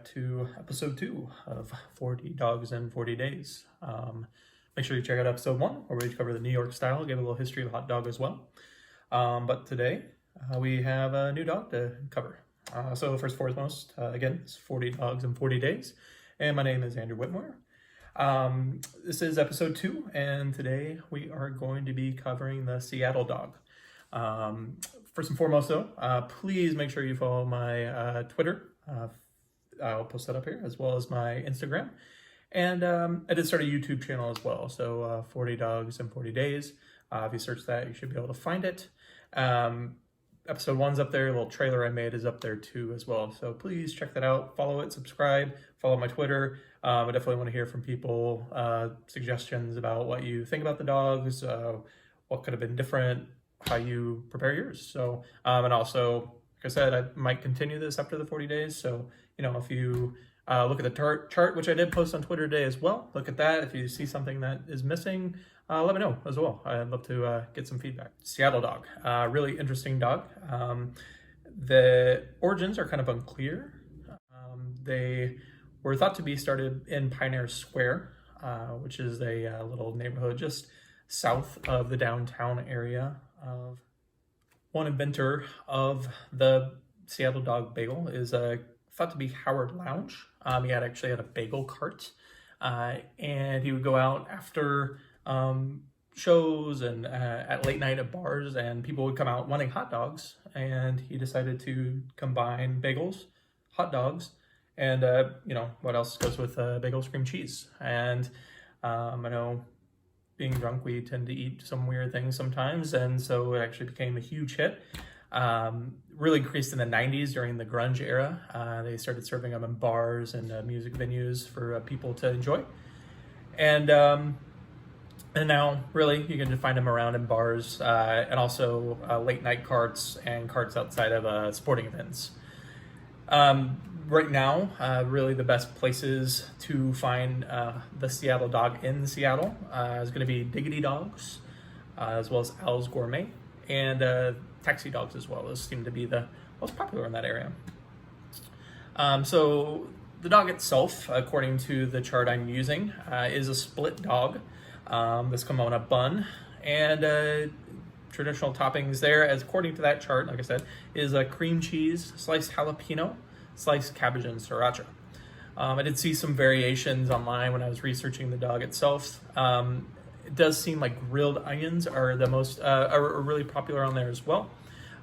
back to episode 2 of 40 Dogs in 40 Days. Make sure you check out episode 1, where we cover the New York style, give a little history of hot dog as well. But today, we have a new dog to cover. So first and foremost, again, it's 40 Dogs in 40 Days, and my name is Andrew Whitmore. This is episode 2, and today we are going to be covering the Seattle dog. First and foremost, though, please make sure you follow my Twitter. I'll post that up here, as well as my Instagram. And I did start a YouTube channel as well, so 40 Dogs in 40 Days. If you search that, you should be able to find it. Episode 1's up there. A little trailer I made is up there too as well. So please check that out. Follow it, subscribe, follow my Twitter. I definitely want to hear from people, suggestions about what you think about the dogs, what could have been different, how you prepare yours. So, and also, like I said, I might continue this after the 40 days. So, if you look at the chart, which I did post on Twitter today as well, look at that. If you see something that is missing, let me know as well. I'd love to get some feedback. Seattle dog, really interesting dog. The origins are kind of unclear. They were thought to be started in Pioneer Square, which is a little neighborhood just south of the downtown area. Of one inventor of the Seattle dog bagel is thought to be Howard Lounge. He actually had a bagel cart, and he would go out after shows and at late night at bars, and people would come out wanting hot dogs, and he decided to combine bagels, hot dogs, and what else goes with bagels, cream cheese. And I know being drunk, we tend to eat some weird things sometimes, and so it actually became a huge hit. Really increased in the 90s during the grunge era. They started serving them in bars and music venues for people to enjoy. And now, really, you can find them around in bars and also late night carts and carts outside of sporting events. Right now, really the best places to find the Seattle dog in Seattle is going to be Diggity Dogs, as well as Al's Gourmet, and Taxi Dogs as well. Those seem to be the most popular in that area. So the dog itself, according to the chart I'm using, is a split dog. This comes on a bun, and traditional toppings there, as according to that chart, like I said, is a cream cheese, sliced jalapeno, sliced cabbage, and sriracha. I did see some variations online when I was researching the dog itself. It does seem like grilled onions are the most are really popular on there as well.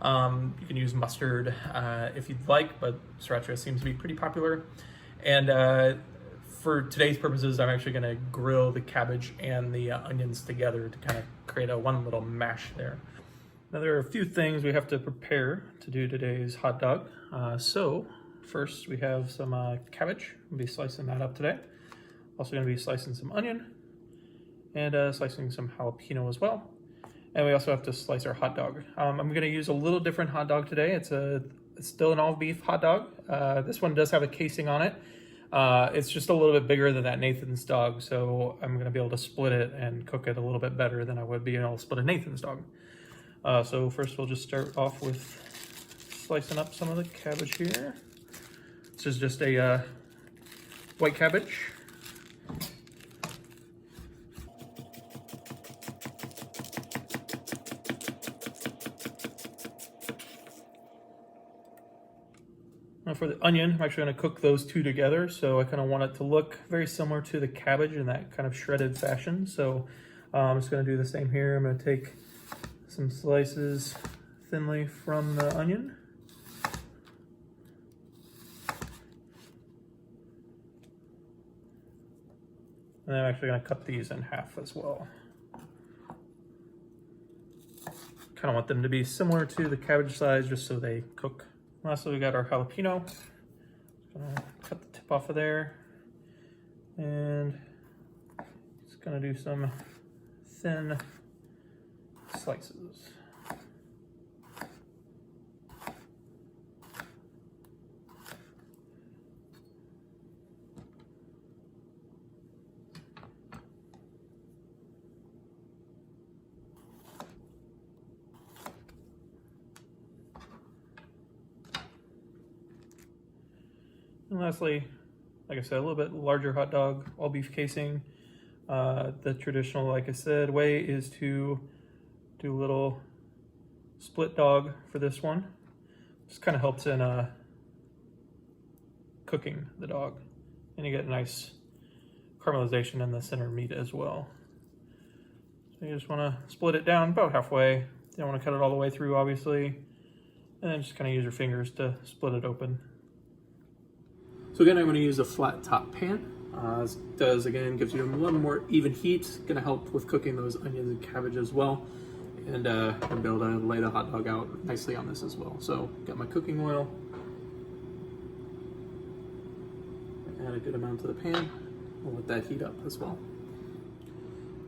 You can use mustard if you'd like, but sriracha seems to be pretty popular. And for today's purposes, I'm actually going to grill the cabbage and the onions together to kind of create one little mash there. Now, there are a few things we have to prepare to do today's hot dog. So first, we have some cabbage. We'll be slicing that up today. Also going to be slicing some onion and slicing some jalapeno as well. And we also have to slice our hot dog. I'm going to use a little different hot dog today. It's still an all beef hot dog. This one does have a casing on it. It's just a little bit bigger than that Nathan's dog, so I'm going to be able to split it and cook it a little bit better than I would be able to split a Nathan's dog. So first we'll just start off with slicing up some of the cabbage here. This is just a white cabbage. Now for the onion, I'm actually going to cook those two together, so I kind of want it to look very similar to the cabbage in that kind of shredded fashion. So I'm just going to do the same here. I'm going to take some slices thinly from the onion. And I'm actually going to cut these in half as well. Kind of want them to be similar to the cabbage size just so they cook. Lastly, we got our jalapeno. Gonna cut the tip off of there. And just gonna do some thin slices. And lastly, like I said, a little bit larger hot dog, all beef casing. The traditional, like I said, way is to do a little split dog for this one. Just kind of helps in cooking the dog, and you get nice caramelization in the center meat as well. So you just want to split it down about halfway. You don't want to cut it all the way through, obviously, and then just kind of use your fingers to split it open. So again, I'm going to use a flat top pan. This does, again, gives you a little more even heat. Going to help with cooking those onions and cabbage as well. And I'm able to lay the hot dog out nicely on this as well. So got my cooking oil. Add a good amount to the pan. We'll let that heat up as well.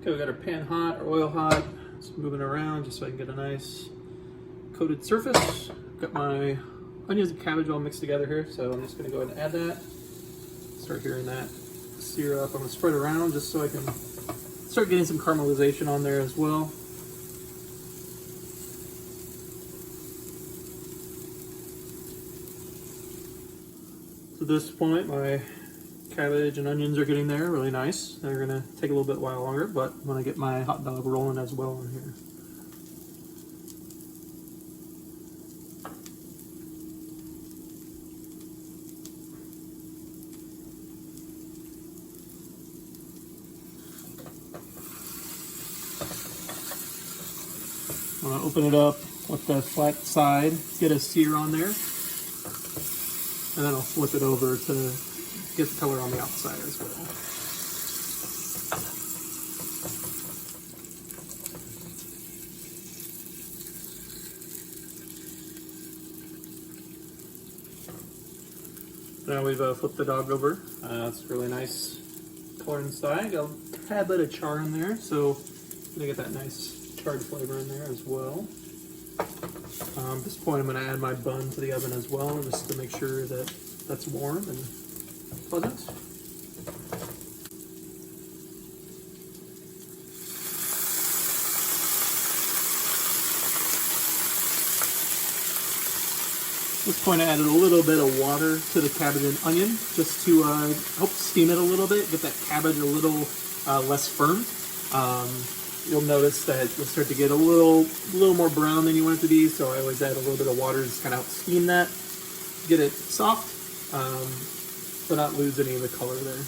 Okay, we got our pan hot, our oil hot. Just moving around just so I can get a nice coated surface. Got my onions and cabbage all mixed together here, so I'm just going to go ahead and add that. Start hearing that sear up. I'm going to spread around just so I can start getting some caramelization on there as well. So at this point, my cabbage and onions are getting there really nice. They're going to take a little bit while longer, but I'm going to get my hot dog rolling as well in here. I'm going to open it up with the flat side, get a sear on there, and then I'll flip it over to get the color on the outside as well. Now we've flipped the dog over. It's really nice color inside. Got a tad bit of char in there, so I'm gonna get that nice charred flavor in there as well. At this point, I'm going to add my bun to the oven as well, just to make sure that that's warm and pleasant. At this point, I added a little bit of water to the cabbage and onion just to help steam it a little bit, get that cabbage a little less firm. You'll notice that it'll start to get a little more brown than you want it to be, so I always add a little bit of water to just kind of help steam that, get it soft, but not lose any of the color there.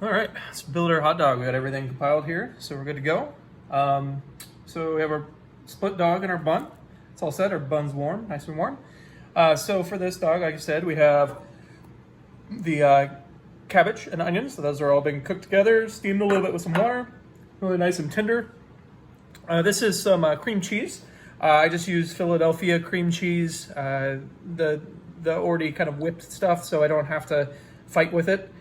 All right, let's build our hot dog. We got everything compiled here, so we're good to go. So we have our split dog and our bun. It's all set, our bun's warm, nice and warm. So for this dog, like I said, we have the cabbage and onions. So those are all being cooked together, steamed a little bit with some water, really nice and tender. This is some cream cheese. I just use Philadelphia cream cheese, the already kind of whipped stuff, so I don't have to fight with it.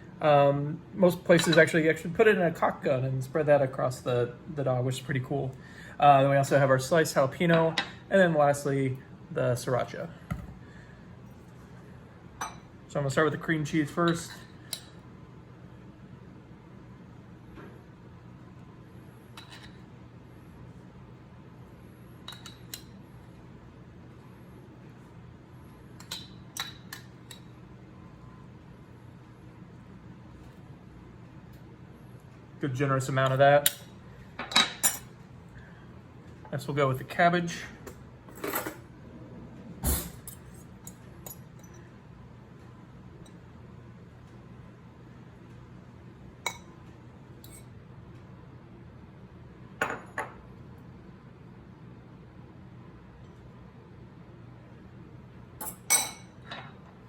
Most places actually put it in a caulk gun and spread that across the dog, which is pretty cool. Then we also have our sliced jalapeno, and then lastly, the sriracha. So I'm gonna start with the cream cheese first. Good generous amount of that. Next we'll go with the cabbage.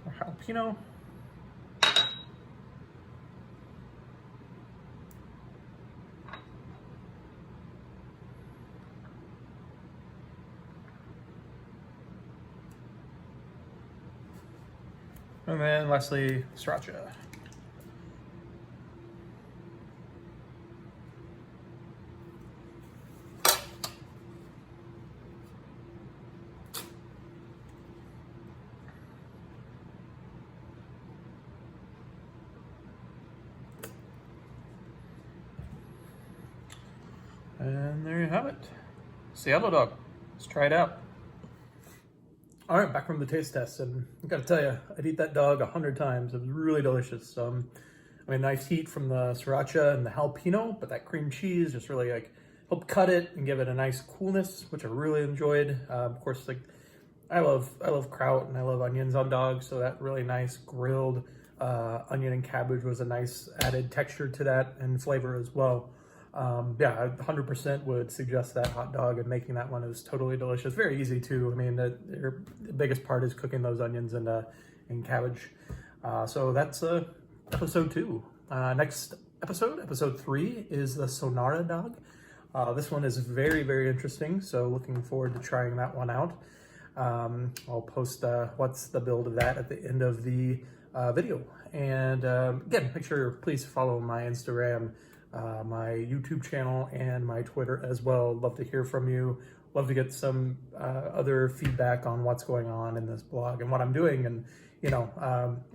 Our jalapeno. And then lastly, sriracha. you have it. Seattle dog. Let's try it out. All right, back from the taste test, and I gotta tell you, I'd eat that dog 100 times. It was really delicious. I mean, nice heat from the sriracha and the jalapeno, but that cream cheese just really like helped cut it and give it a nice coolness, which I really enjoyed. Of course, like I love kraut and I love onions on dogs, so that really nice grilled onion and cabbage was a nice added texture to that and flavor as well. Yeah, I 100% would suggest that hot dog, and making that one is totally delicious. Very easy too. I mean, the biggest part is cooking those onions and cabbage. So that's episode 2. Next episode 3, is the Sonara dog. This one is very, very interesting. So looking forward to trying that one out. I'll post what's the build of that at the end of the video. And again, make sure please follow my Instagram, my YouTube channel, and my Twitter as well. Love to hear from you. Love to get some other feedback on what's going on in this blog and what I'm doing. And you know,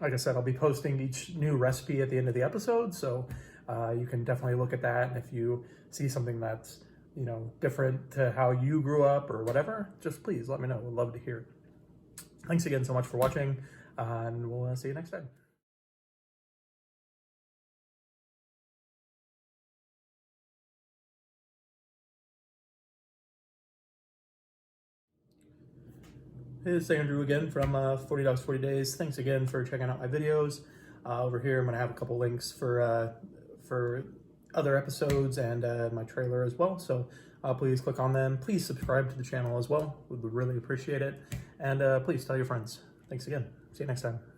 like I said, I'll be posting each new recipe at the end of the episode, so you can definitely look at that. And if you see something that's, you know, different to how you grew up or whatever, just please let me know. We'd love to hear it. Thanks again so much for watching, and we'll see you next time. Hey, it's Andrew again from 40 Dogs 40 Days. Thanks again for checking out my videos. Over here, I'm going to have a couple links for other episodes and my trailer as well. So please click on them. Please subscribe to the channel as well. We would really appreciate it. And please tell your friends. Thanks again. See you next time.